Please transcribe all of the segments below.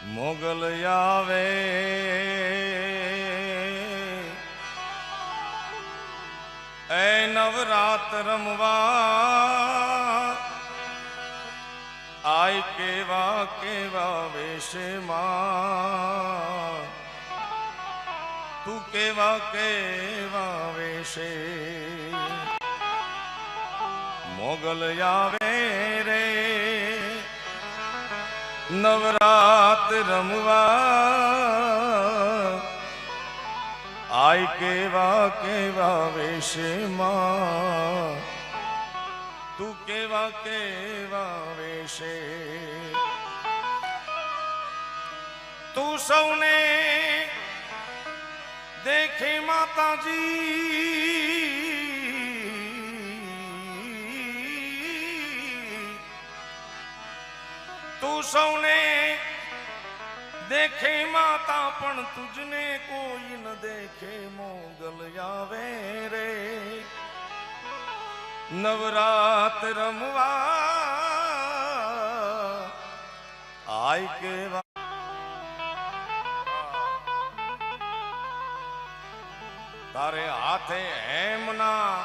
મોગલ આવે એ નવરાત રમવા આય કેવા કેવા વેશમાં તું કેવા કેવા વેશે મોગલ આવે રે નવરાત રમવા આય કેવા કેવા વેશમાં તું કેવા કેવા વેશે તું સૌને દેખે માતાજી તું સૌને દેખે માતા પણ તુજને કોઈ ન દેખે મોગલ આવે રે નવરાત રમવા આય કેવા તારે હાથે હેમના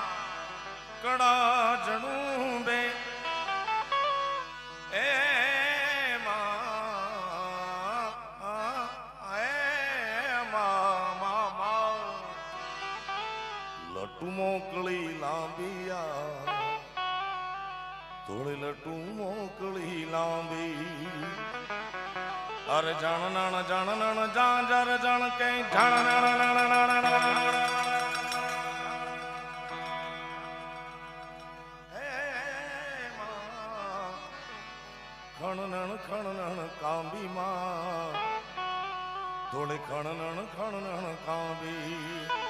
કડા જણું બે લટુ મોકળી લાંબિયા થોડી લટુ મોકળી લાંબી અરે જાણ નાણ જા જર જાણ કે જાણ ખણનણ કાંબી માં થોડે ખણનણ કાંબી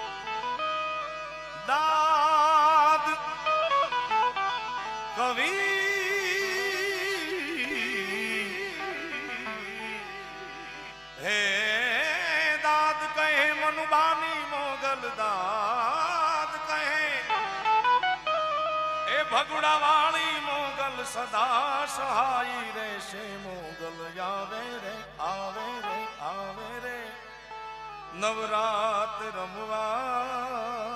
દાદ કવિ હે દાદ કહે મનુબાની મોગલ દાદ કહે એ ભગુડા વાળી મોગલ સદા સહાય રહેશે મોગલ આવે રે આવે રે આવે રે નવરાત રમવા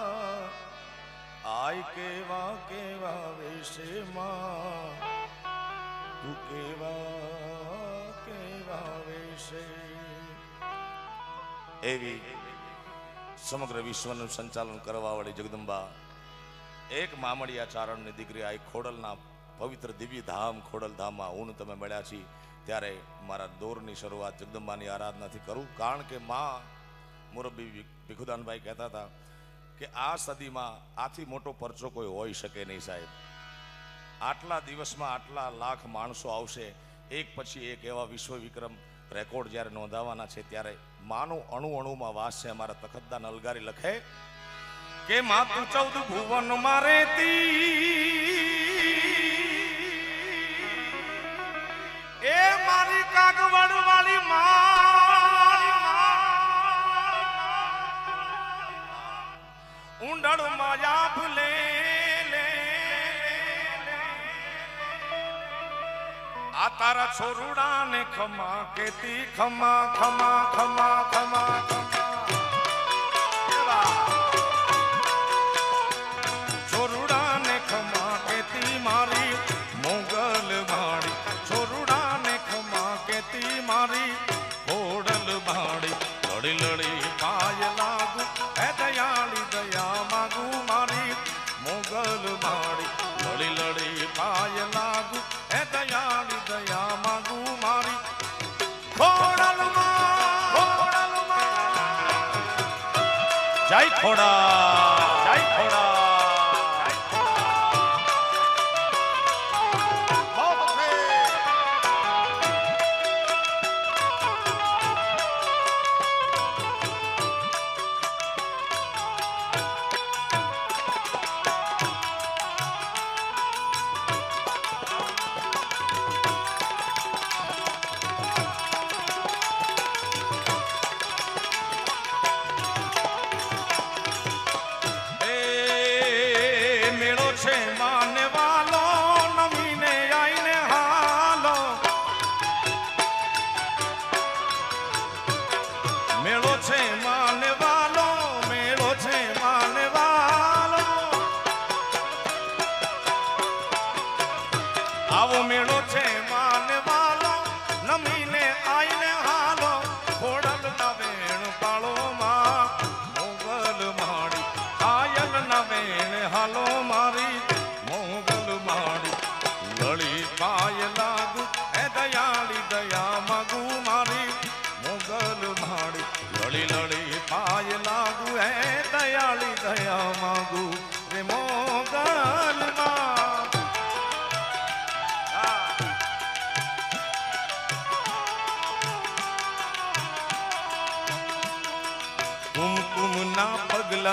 આય કેવા કેવા વેશમાં તું કેવા કેવા વેશે એવી સમગ્ર વિશ્વનું સંચાલન કરવા વાળી જગદંબા એક મામડિયા ચારણની દીકરી આ ખોડલના પવિત્ર દિવ્ય ધામ ખોડલ ધામમાં હું તમે મળ્યા છીએ ત્યારે મારા દોરની શરૂઆત જગદંબાની આરાધનાથી કરું કારણ કે માં મુરબ્બી ભીખુદાનભાઈ કહેતા હતા કે આ સદીમાં આથી મોટો પરચો કોઈ હોઈ શકે નહીં સાહેબ આટલા દિવસમાં આટલા લાખ માણસો આવશે એક પછી એક એવા વિશ્વ વિક્રમ રેકોર્ડ જ્યારે નોંધાવાના છે ત્યારે માનું અણુ અણુમાં વાસ છે અમારા તખતદાન અલગારી લખે કે માતું 14 ભુવન મારે એ મારી કાગવડ વાળી ઊંડળ માયા ભૂલે આ તારા છોરુડા ને ખમા કેતી ખમા ખમા ખમા ખમા છોરુડા ને ખમા કેતી મારી મોગલ ભાડી છોરુડા ને ખમા કેતી મારી ખોડલ ભાડી લડી લડી પાય લાગુ હે દયાળી દયા માગુ મારી મોગલ ભાડી લડી લડી પાય લાગુ હે દયાળી દયા માગુ મારી ખોડલ જય ખોડા જય ખોડા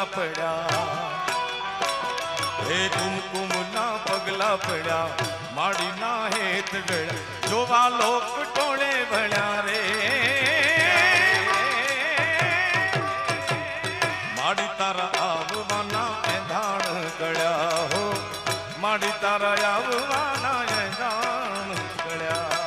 પગલા પડ્યા હે કુમકુમ ના પગલા પડ્યા માડી ના હેત ડળ્યા જોવા લોક ટોળે ભળ્યા રે માડી તારા આવવાના એંધાણ ગળ્યા હો માડી તારા આવવાના એંધાણ ગળ્યા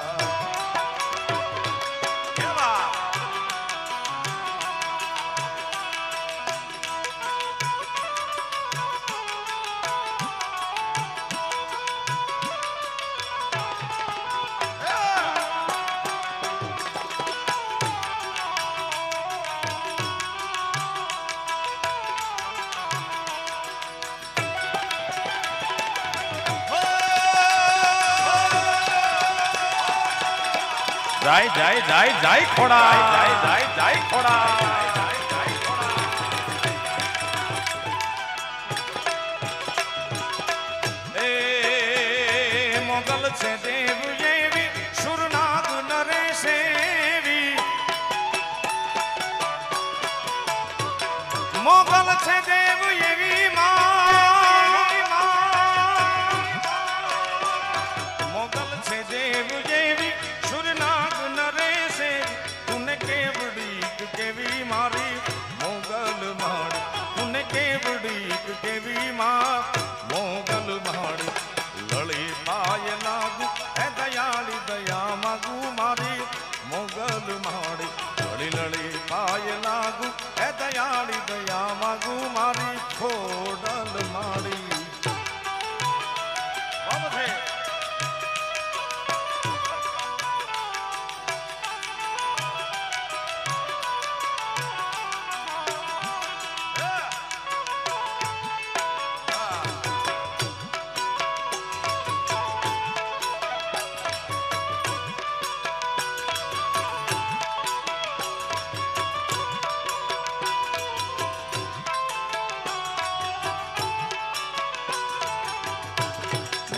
જાય જાય જાય જાય ખોડા જાય જાય જાય ખોડા એ મોગલ છે દેવ એવી સુરનાગ નરેશ એવી મોગલ છે દેવ એવી મોગલ છે દેવ એવી સુરનાગ નરેશે તુને કેવડી કેવી મારી મોગલ માડી તુને કેવડી કેવી માં મોગલ માડી લળી પાય લાગુ હે દયાળી દયા માગુ મારી મોગલ માડી લળી લળી પાય લાગુ હે દયાળી દયા માગુ મારી ખોડલ માડી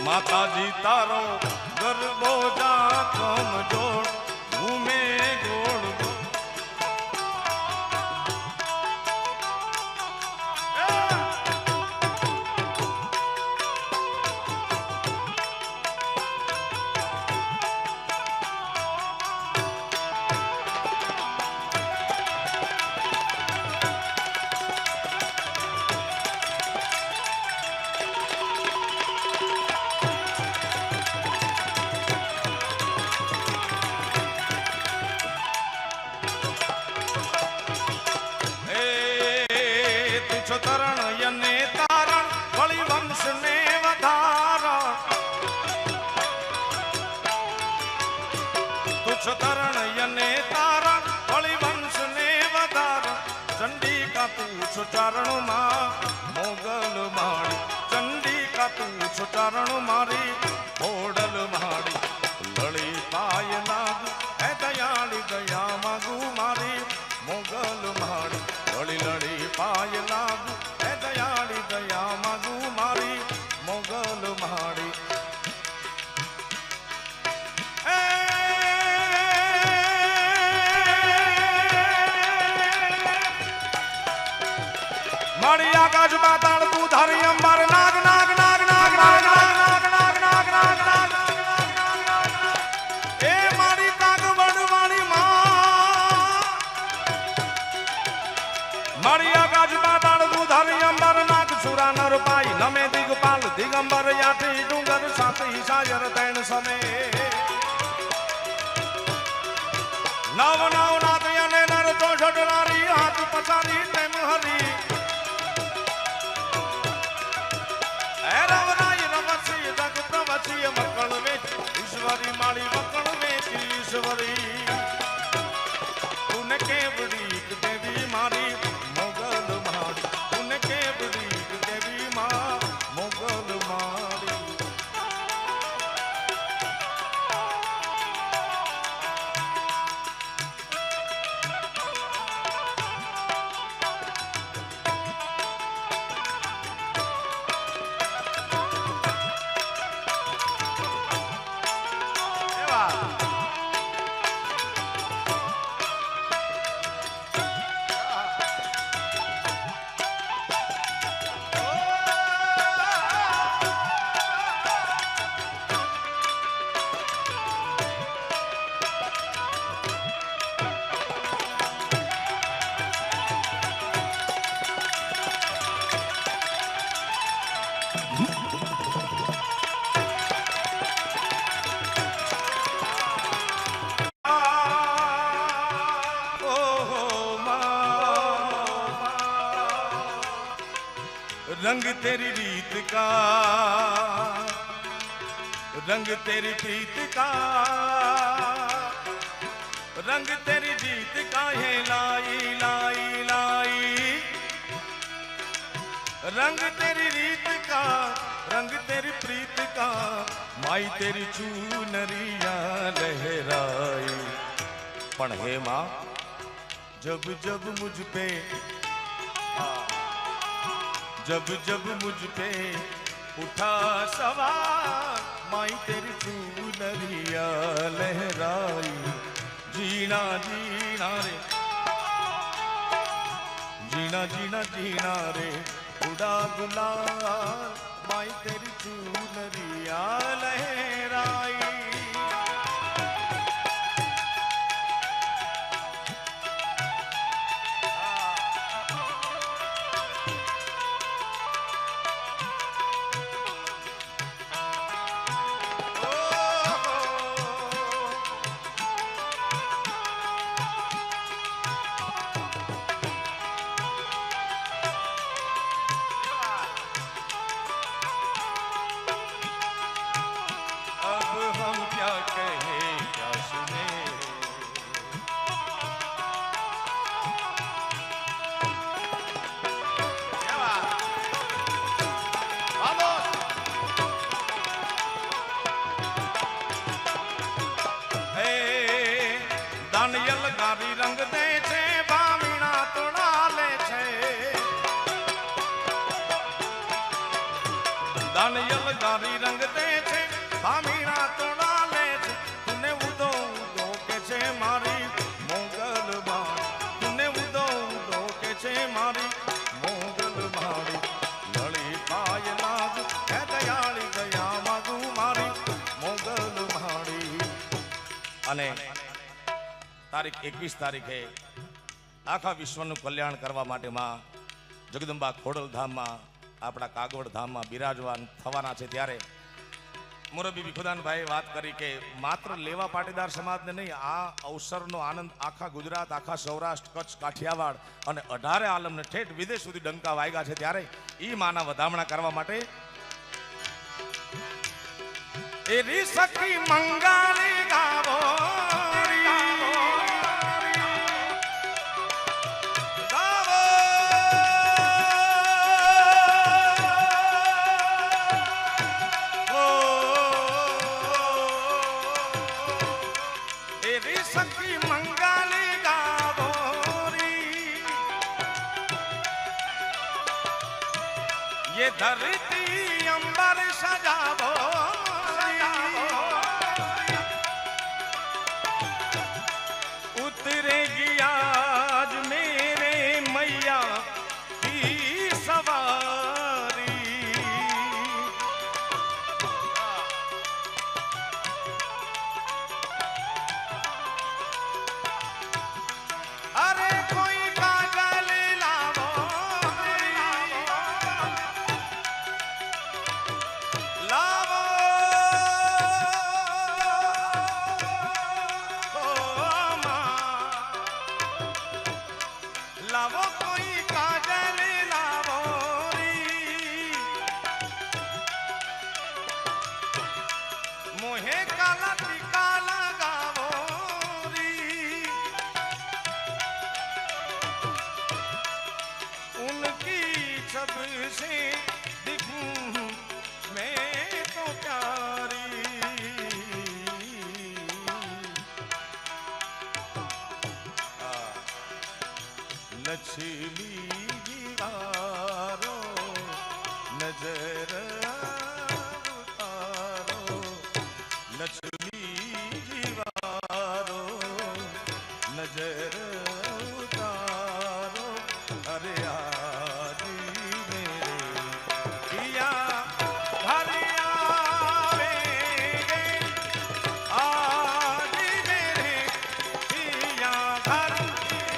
માતાજી તારો ગરબો જા કમ જોડ ઘૂમે ગોળ તરણ યને તારણ વળી વંશ ને વધારણ તુછ તરણ યને તારણ વળી વંશ ને વધારણ ચંડિકા તુછ ચારણ માં મોગલ માડી ચંડિકા તુછ ચારણ મારી ખોડલ માડી લળી પાય લાગુ હે દયાળી દયા માગુ મારી મોગલ માડી લળી લળી પાય લાગુ હે દયાળી દયા માગુ મારી મોગલ માડી મારી આકાશ પાતાળ તું ધારી અંબર નાગ નાગ નાગ નાગ નાગ નાગ નાગ નાગ નાગ નાગ એ મારી કાગવડ વાળી માં મારી આકાશ પાતાળ તું ધારી અંબર નાગ સુરા નર પાઈ નમે દિગપાલ દિગંબર યાથી ડુંગર સાથી સાયર તૈણ સમે નવ નવ નાથ યને નર ચોસઠ નારી હાથ પસારી તેમ હરી મકળ વેચી ઈશ્વરી માળી મકળ વેચી ઈશ્વરી તુને કેવડી દેવી મારી મોગલ માડી તુને કેવડી દેવી માં મોગલ માડી रंग तेरी रीत का, रंग तेरी प्रीत का, रंग तेरी जीत का है लाई लाई लाई। रंग तेरी रीत का, रंग तेरी प्रीत का, माई तेरी चूनरिया लहराई। पण हे मां जब जब मुझ पे, जब जब मुझ पे उठा सवार, माई तेरी चूनरिया लहराई। जीना जीना रे, जीना जीना जीना रे उड़ा गुलाल, माई तेरी चूनरिया लहराई। रंग दे छे बावीणा तोड़ा ले छे, दानियल गारी रंग दे छे बावीणा तोड़ा ले छे। तूने उदो उदो के छे मारी मोगल बाड़ी, तूने उदो उदो के छे मारी मोगल बाड़ी। लड़ी पाय लागू है दयाली दया मागू मारी मोगल बाड़ी। अने तारीख 21 तारीखे आखा विश्वનું કલ્યાણ કરવા માટે માં જગદંબા ખોડલધામમાં આપણા કાગવડ ધામમાં બિરાજમાન થવાના છે। ત્યારે મોરબી ભીખુદાનભાઈ વાત કરી કે માત્ર લેવા પાટીદાર સમાજને નહીં, આ અવસરનો આનંદ આખા ગુજરાત, આખા સૌરાષ્ટ્ર, કચ્છ, કાઠિયાવાડ અને 18 આલમને ઠેઠ વિદેશ સુધી ડંકા વાગ્યા છે। ત્યારે ઈ માના વધામણા કરવા માટે એરી સખી મંગાલી ગાવો, ये धरती अंबर सजावो, उतरेगी आज मेरे मैया की सवारी। अरे कोई काजल लावो, लावो लावो कोई काजल लावो री। मोहे काला टीका लगावो री। उनकी छब से दिखूं मैं तो प्यारी। लछली दीवारों नजर उतारो, लछली दीवारों नजर उतारो। अरे आज मेरे पिया घर आवेंगे, आज मेरे पिया घर,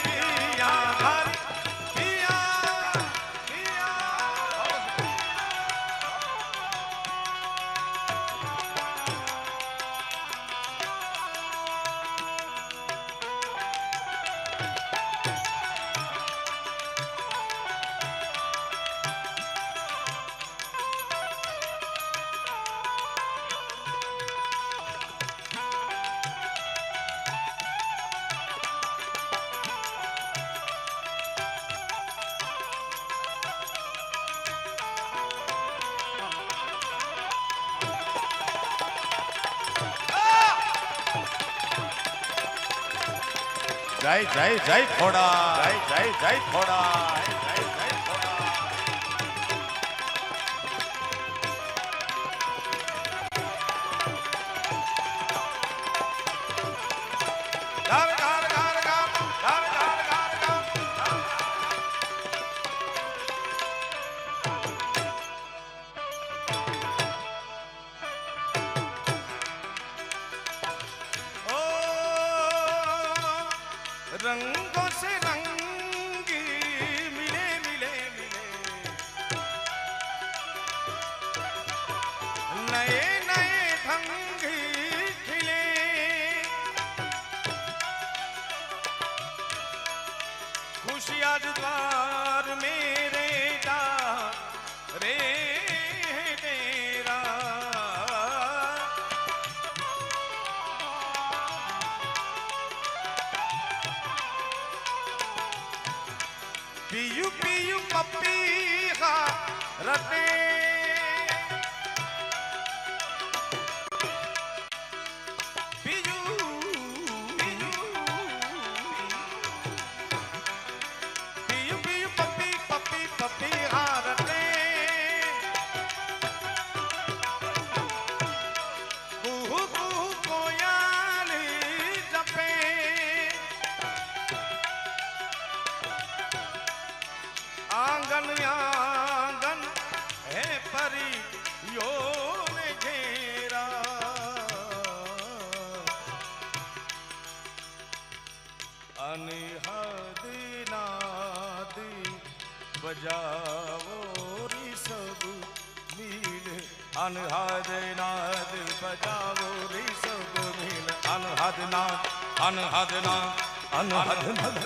पिया घर, पिया पिया। જય જય જય ખોડા, જય જય જય ખોડા, જય જય જય ખોડા. ગાવ ગાવ ગાવ ગાવ ગાવ ગાવ ગાવ ગાવ. ઓ रंगों से रंगी मिले मिले मिले, नए नए ढंग खिले, खुशियाँ द्वार मेरे रे तेरा. पियू पियू पप्पी रटे, पियू पियू पियू पियू पप्पी पप्पी पप्पी रटे, कुहू कुहू कोयाली जपे, आंगन आंगन है परी यो ने घेरा. अनहद नादी बजाओ री सब मिल, अनहद नाद बजाओ री सब मिल, अनहद नाद अनहद नाद अनहद नाद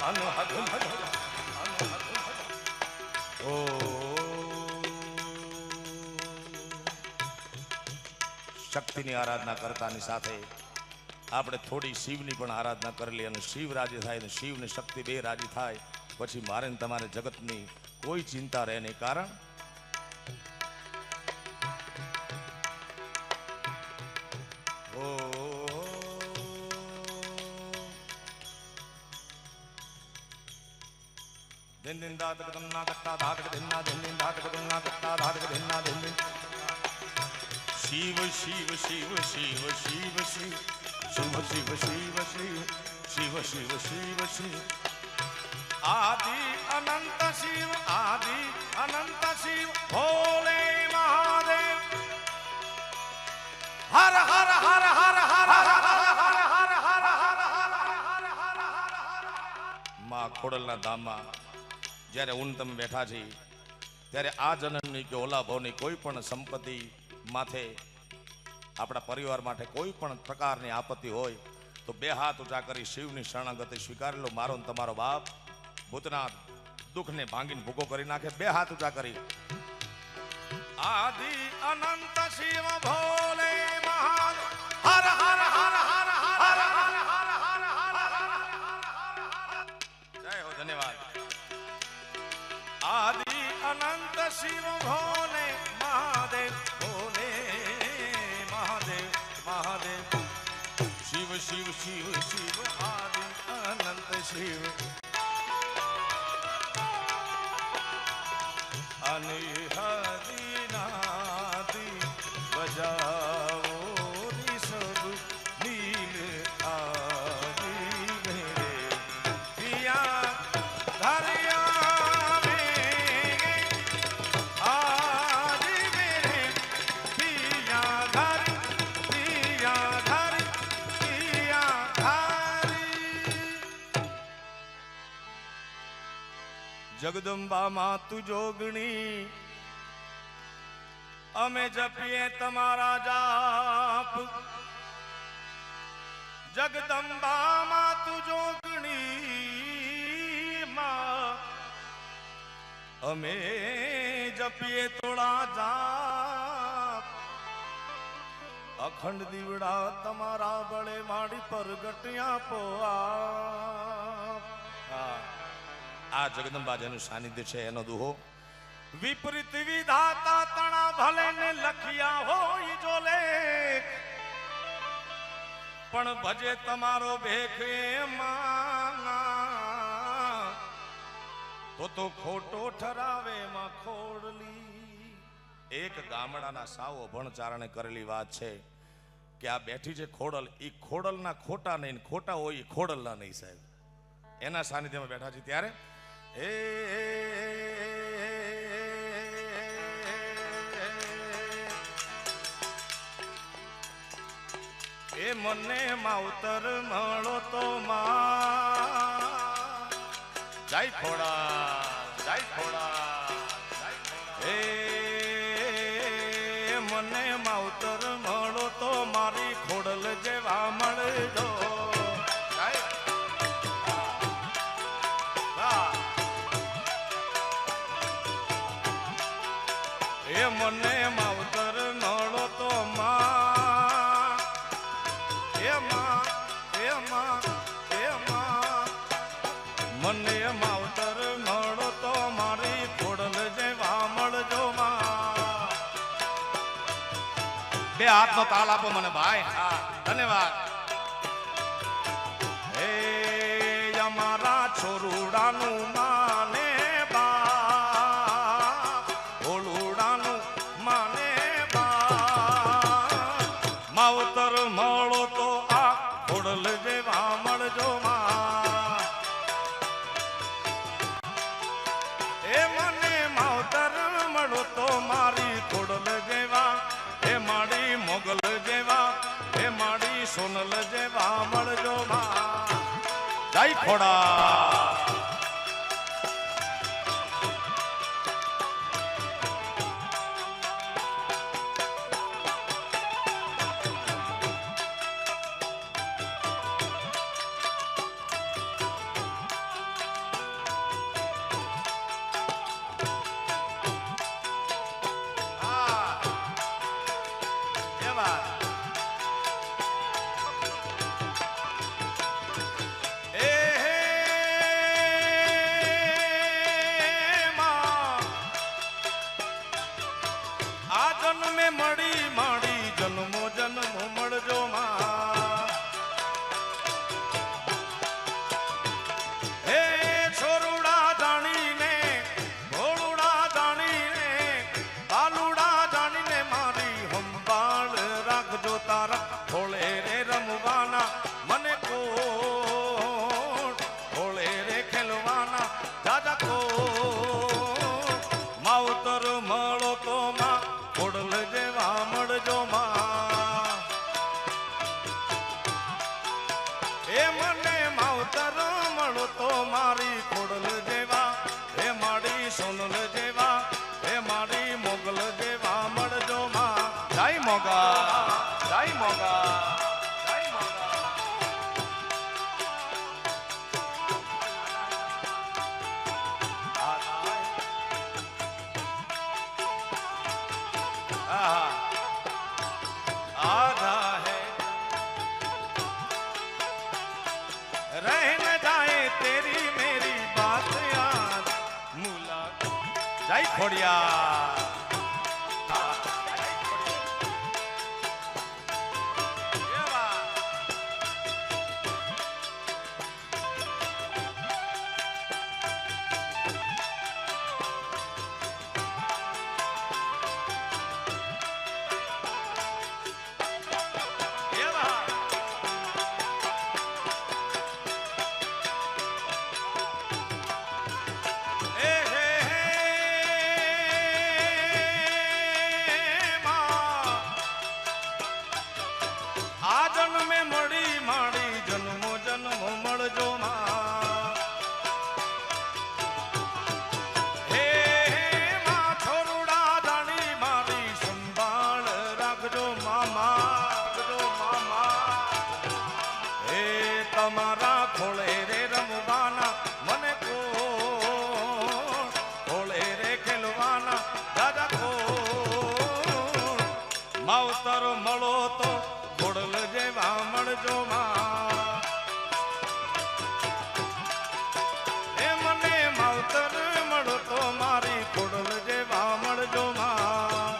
अनहद नाद. ओ શક્તિની આરાધના કરતાની સાથે આપણે થોડી શિવની પણ આરાધના કરી લઈએ, અને શિવ રાજી થાય ને શિવ ને શક્તિ બે રાજી થાય પછી મારે ને તમારે જગતની કોઈ ચિંતા રહે નહીં. કારણ ઓ दिन दिन दात कदन्ना कट्टा धात कदन्ना दिन दिन दात कदन्ना कट्टा धात कदन्ना दिन दिन. शिव शिव शिव शिव शिव शिव शिव शिव शिव शिव शिव शिव शिव शिव. आदि अनंत शिव, आदि अनंत शिव भोले महादेव. हर हर हर हर हर हर हर हर हर हर हर. मां खोडलना धामમાં જ્યારે ઊન તમે બેઠા છે ત્યારે આ જન્મની કે ઓલા ભાવની કોઈ પણ સંપત્તિ માથે આપણા પરિવાર માટે કોઈ પણ પ્રકારની આપત્તિ હોય તો બે હાથ ઊંચા કરી શિવની શરણાગતિ સ્વીકારી લો. મારો ને તમારો બાપ ભૂતના દુઃખને ભાંગીને ભૂકો કરી નાખે. બે હાથ ઊંચા કરી આદિ અનંત શિવ ભોલે મહાન હર હર હર હર હર હર હર હર હર. જય હો, ધન્યવાદ. आदि अनंत शिव भोले महादेव, भोले महादेव महादेव. शिव शिव शिव शिव आदि अनंत शिव. अनहद नादी बजाओ री सब नील आदि मेरे पिया धरिया. जगदंबा मातु जोगणी अमे जपिए तमारा जाप. जगदंबा मातु जोगणी मां अमे जपिए तोड़ा जाप. अखंड दीवड़ा तमारा बड़े माड़ी पर गटिया पोआ. આ જગદંબા જેનું સાનિધ્ય છે એનો દુહો. વિપરીત વિધાતા તણા ભલે ને લખિયા હોય જો લેખ, પણ ભજે તમારો ભેખ તો ખોટો ઠરાવે માં ખોડલી. એક ગામડાના સાવ અભણચારણે કરેલી વાત છે કે આ બેઠી છે ખોડલ, એ ખોડલના ખોટા નહીં, ખોટા હોય એ ખોડલના નહીં સાહેબ. એના સાનિધ્યમાં બેઠા છે ત્યારે એ મને માવતર મળો તો માં જય ખોડા, જય ખોડા. એ મને માવતર મળો તો મારી ખોડલ જેવા મળજો. એ મને માવતર મળો તો માં, એમાં એમાં એમાં મને માવતર મળો તો મારી ખોડલ જેવા મળજો માં. બે હાથનો તાલ આપો મને ભાઈ. હા, ધન્યવાદ. હે અમારા છોરુડાનું માને બા, ઓલુડાનું માને બા, માવતર મળો તો આ ખોડલ જેવા મળજો માં. એ મને માવતર મળો તો મારી ખોડલ જેવા, એ મારી મોગલ જેવા, એ મારી સોનલ જેવા મળજો માં. જય ખોડા. મળી માડી જન્મો જન્મો મળજો માં. હે છોરુડા જાણીને, ભોળુડા જાણીને, બાલુડા જાણીને મારી સંભાળ રાખજો. તારા ખોળે રે રમવાના મને કોટ, ખોળે રે ખેલવાના દાદા કોટ. માવતર મળો તો માં ખોડલ જેવા મળજો માં. એ મને માવતર મળો તો મારી ખોડલ જેવા, એ મારી સોનલ જેવા, એ મારી મોગલ જેવા મળજો માં. જય મોગા, જય મોગા, જય મોગા. आधा है रह न जाए तेरी मेरी बात याद मुला. जय खोड़िया. આ જન્મે મળી માડી જન્મો જન્મો મળજો માં. હે માં છોરુડા જાણી મારી સંભાળ રાખજો મામા, રાખજો મામા. હે તમારા ખોળે રે રમવાના મને કોટ, ખોળે રે ખેલવાના દાદા કોટ. માવતર મળો તો ખોડલ જેવા મળજો માં. એ મને માવતર મળો તો મારી ખોડલ જેવા મળજો માં.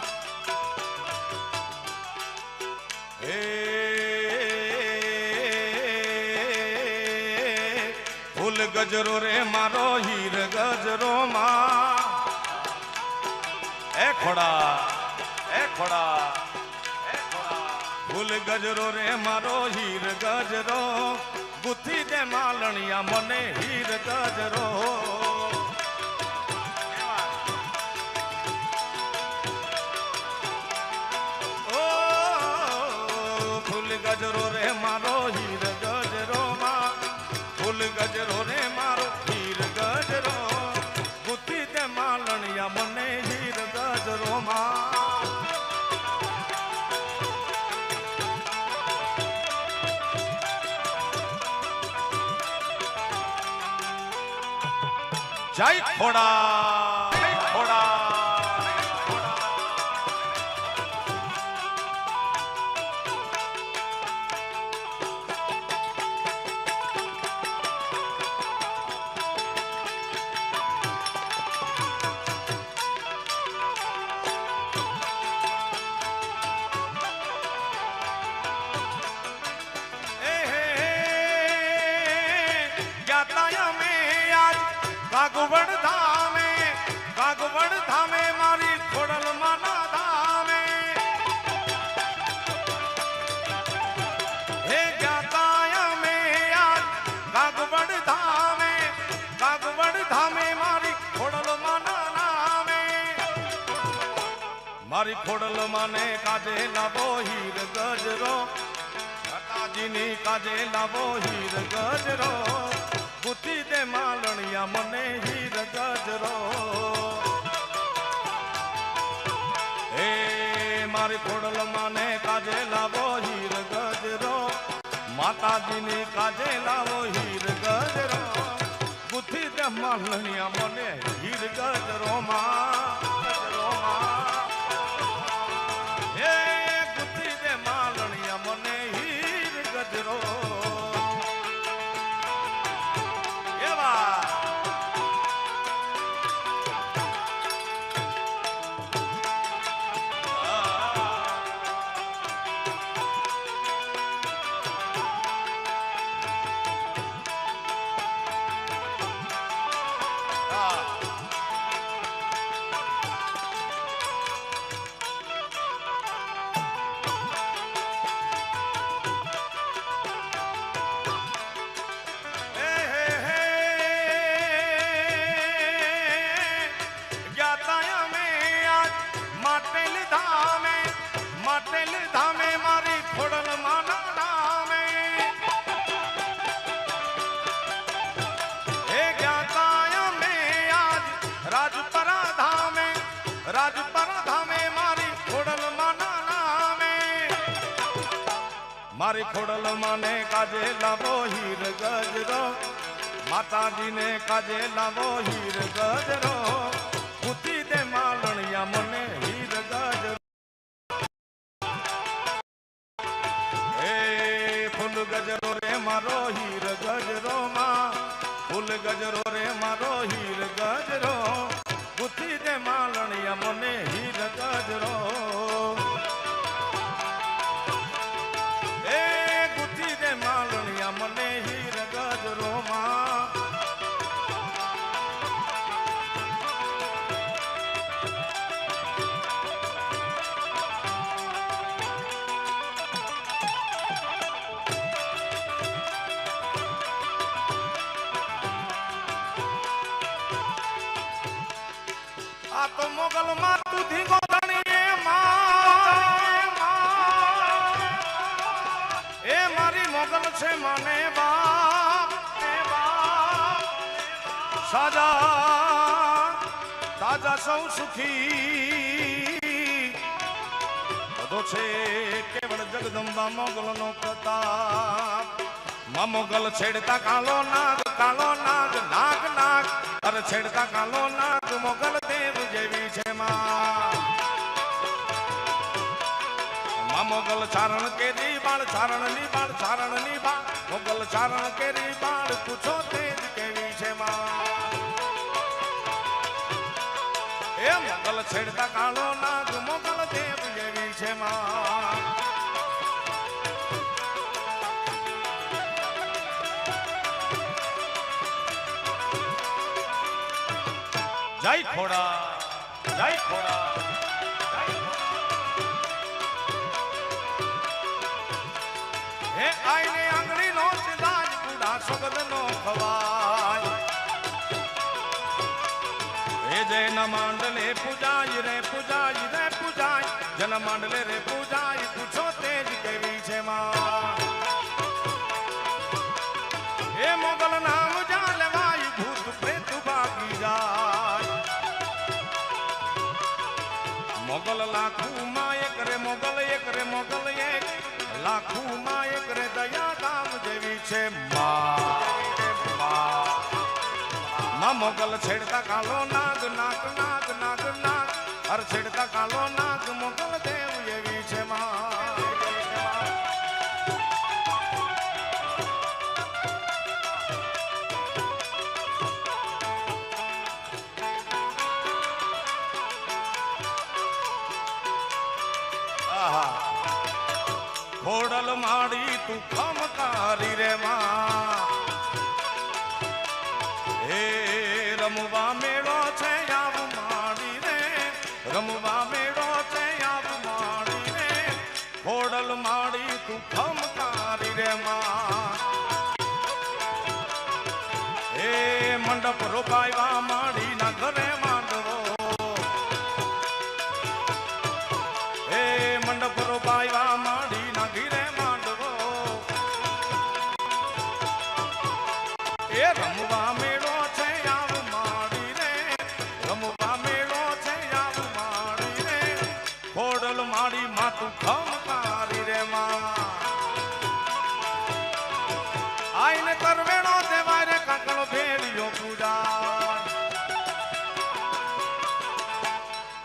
એ ફૂલ ગજરો રે મારો હીર ગજરો માં એ ખોડા એ ખોડા એ ખોડા ફૂલ ગજરો રે મારો હીર ગજરો ગુથી દે માલણિયા મને હીર ગજરો ગજરો રે મારો હીર ગજરો માં ફૂલ ગજરો રે મારો હીર ગજરો ગુથી દે માલણિયા મને હીર ગજરો માં જય ખોડા જય ખોડા કાગવડ ધામે મારી ખોડલ માના ધામે હે જ્ઞાતા મે આજ કાગવડ ધામે મારી ખોડલ માના નામે મારી ખોડલ માને કાજે લાવો હીર ગજરો માતાજીની કાજે લાવો હીર ગજરો ગુથી દે માલણિયા મને હીર ગજરો હે મારી ખોડલ માને કાજે લાવો હીર ગજરો માતાજીની કાજે લાવો હીર ગજરો ગુથી દે માલણિયા મને હીર ગજરો માં હે ગુથી દે માલણિયા મને હીર ગજરો મારી ખોડલ માને કાજે લાવો હીર ગજરો માતાજીને કાજે લાવો હીર ગજરો ગુથી દે માલણિયા મને હીર ગજરો હે ફૂલ ગજરો રે મારો હીર ગજરો માં ફૂલ ગજરો રે મારો હીર ગજરો ગુથી દે માલણિયા મને હીર ગજરો મને હીર ગજરો માં આ તો મોગલ માં તું ધીંગો ધણીએ એ મારી મોગલ છે મને બાપ સાજા તાજા સૌ સુખી બધો છે કેવળ જગદંબા મોગલ નો પ્રતાપ માં મોગલ છેડતા કાલો નાગ નાગ નાગ અરે છેડતા કાલો નાગ મોગલ દેવ જેવી છે માં મોગલ ચારણ કેરી બાળ ચારણ ની બાળ મોગલ ચારણ કેરી બાળ પૂછો તેજ કેવી છે માં એ મોગલ છેડતા કાળો નાગ મોગલ દેવ જેવી છે માં જય ખોડા જય ખોડા હે આઈને આંગળી નો સિદાજ કુડા શબ્દ નો ખવાય હે જય ન માંડલે પૂજાય રે પૂજાય રે પૂજાય જન માંડલે રે પૂજાય પૂછો તેજ કેવી છે માં હે મોગલ નામ જાલવાય ભૂત પ્રેત ભાગી જાય મોગલ લાખું માં એક રે મોગલ એક રે મોગલ એક લાખું માં એક રે દયા ધામ જેવી છે માં મોગલ છેડતા કાલો નાગ નાગ નાગ નાગ નાગ હર છેડતા કાલો નાગ મોગલ દેવ એવી છે માં ખોડલ માડી તું ખમકારી રે માં હે રમવા મેળો છે આવ માડી રે રમવા મેળો છે આવ માડી રે ખોડલ માડી તું ખમકારી રે માં હે મંડપ રોપાયવા માડી ના ઘરે માંડવો હે મંડપ રોપાયવા માડી ના ઘીરે માંડવો એ રમવા મેળો છે આવ માડી રે રમવા મેળો છે આવ માડી રે ખોડલ માડી માતું ખમકારી રે માં આઈને કરવેણો દેવાય રે કાકડો ભેળિયો પૂજા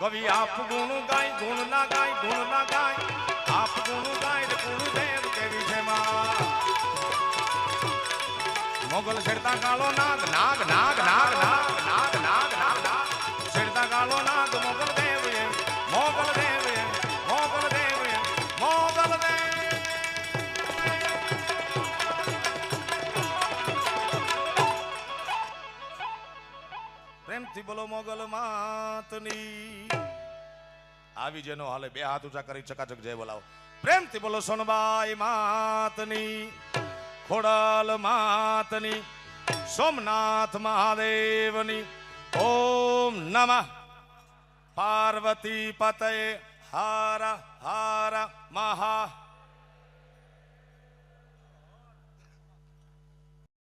કવિ આપ ગુણ ગાય ગુણ ના ગાય ગુણ ના ગાય આપ ગુણ ગાય રે ગુણ દેવ કેવી છે માં મોગલ છેડતા કાળો નાગ નાગ નાગ નાગ નાગ નાગ નાગ નાગ છેડતા કાળો નાગ મોગલ દેવ મોગલ દેવ મોગલ દેવ મોગલ દેવ પ્રેમથી બોલો મોગલ માતની આવી જેનો હાલે બે હાથ ઊંચા કરી ચકાચક જય બોલાવો પ્રેમથી બોલો સોનબાઈ માતની ખોડલ માતની સોમનાથ મહાદેવની ઓમ નમઃ પાર્વતી પતये હર હર મહા